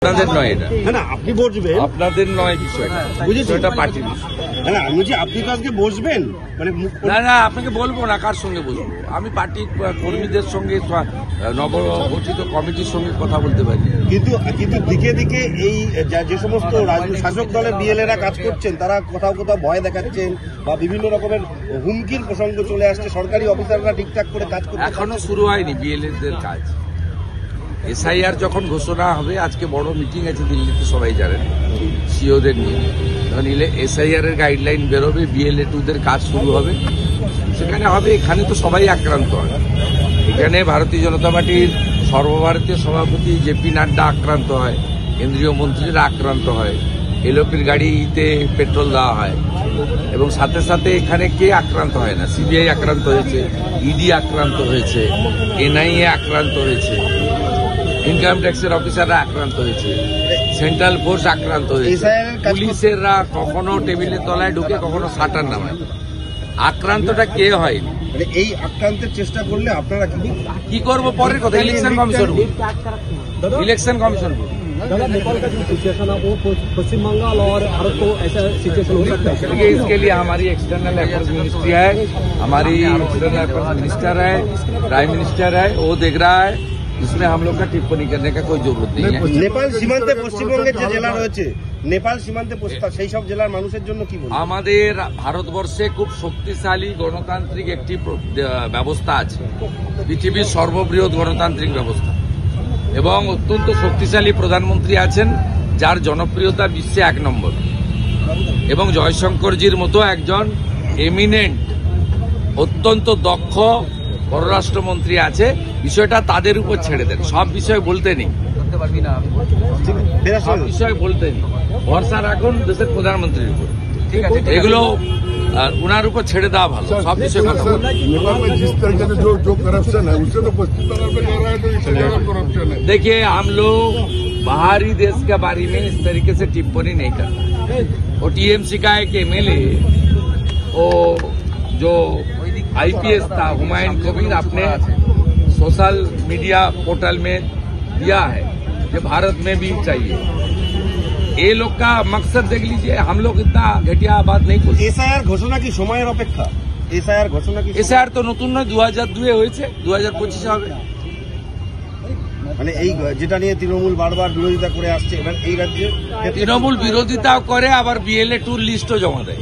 আপনাদের নয় এটা, না আপনি বসবেন, আপনাদের নয় বিষয়টা, বুঝেছি, এটা পার্টির বিষয়। না আমি বলছি আপনি তো আজকে বসবেন, মানে না না আপনাকে বলবো না কার সঙ্গে বলবো, আমি পার্টির কর্মীদের সঙ্গে নবগঠিত কমিটির সঙ্গে কথা বলতে পারি। কিন্তু কিন্তু দিকে দিকে এই যে সমস্ত শাসক দলের বিএলএরা কাজ করছেন তারা কোথাও কোথাও ভয় দেখাচ্ছেন বা বিভিন্ন রকমের হুমকির প্রসঙ্গ চলে আসছে, সরকারি অফিসাররা ঠিকঠাক করে কাজ করতে এখনো শুরু হয়নি বিএলএদের কাজ। এসআইআর যখন ঘোষণা হবে, আজকে বড় মিটিং আছে দিল্লিতে, সবাই জানেন, সিওদের নিয়ে, তখন এসআইআর এর গাইডলাইন বেরোবে, বিএলএ টুদের কাজ শুরু হবে, সেখানে হবে। এখানে তো সবাই আক্রান্ত হয়, এখানে ভারতীয় জনতা পার্টির সর্বভারতীয় সভাপতি জেপি নাড্ডা আক্রান্ত হয়, কেন্দ্রীয় মন্ত্রীরা আক্রান্ত হয়, এলওপির গাড়িতে পেট্রোল দেওয়া হয়, এবং সাথে সাথে এখানে কে আক্রান্ত হয় না? সিবিআই আক্রান্ত হয়েছে, ইডি আক্রান্ত হয়েছে, এনআইএ আক্রান্ত হয়েছে, ইনকাম ট্যাক্সের অফিসাররা আক্রান্ত হয়েছে, সেন্ট্রাল ফোর্স আক্রান্ত হয়েছে, পুলিশেররা কখনো টেবিলের তলায় ঢুকে কখনো শাটার নামায়। আক্রান্তটা কে হয়নি? মানে এই আক্রান্তের চেষ্টা করলে আপনারা কি করবো পরের কথা, election commission, election commission. Nepal का जो सिचुएशन है वो पश्चिम बंगाल और भारत को ऐसा सिचुएशन हो सकता है। इसके लिए हमारी एक्सटर्नल अफेयर्स मिनिस्ट्री है, हमारी एक्सटर्नल अफेयर्स मिनिस्टर है, प्राइम मिनिस्टर है, वो देख रहा है, इसमें हम लोग का टिप्पणी करने का कोई जरूरत नहीं है। নেপাল সীমান্তে পশ্চিমবঙ্গের যে জেলা রয়েছে, নেপাল সীমান্তে সেই সব জেলার মানুষের জন্য কি বলবেন? আমাদের ভারতবর্ষে খুব শক্তিশালী গণতান্ত্রিক একটি ব্যবস্থা আছে, পৃথিবীর সর্ববৃহৎ গণতান্ত্রিক ব্যবস্থা, এবং অত্যন্ত শক্তিশালী প্রধানমন্ত্রী আছেন যার জনপ্রিয়তা বিশ্বে 1 নম্বর, এবং জয়শঙ্করজির মতো একজন এমিনেন্ট অত্যন্ত দক্ষ পররাষ্ট্রমন্ত্রী আছে। বিষয়টা তাদের উপর ছেড়ে দেন, সব বিষয় বলতে নেই, সব বিষয় বলতে নেই, ভরসা রাখুন দেশের প্রধানমন্ত্রীর উপর, এগুলো उनार ऊपर छेड़े देवा भालो, सब विषय কথা বলুন। नेपाल में जिस तरीके से जो करप्शन है उससे तो पश्चिम बंगाल में जा रहा है, तो इससे ज्यादा करप्शन है। देखिए हम लोग बाहरी देश के बारे में इस तरीके से टिप्पणी नहीं करते। वो टीएमसी का एक एमएलए, वो जो आईपीएस था हुमायूं कबीर, अपने सोशल मीडिया पोर्टल में दिया है कि भारत में भी चाहिए। ये लोग का मकसद देख लीजिए, हम लोग इतना घटिया बात नहीं बोलते। এসআইআর ঘোষণা কি সময়ের অপেক্ষা? এসআইআর ঘোষণা কি? এসআইআর তো নতুন নয়, 2002 হয়েছে, 2025 হবে। মানে এই যেটা নিয়ে তৃণমূল বারবার বিরোধিতা করে আসছে, এবার এই রাজ্যে তৃণমূল বিরোধিতাও করে, আবার বিএলএ টুর লিস্টও জমা দেয়।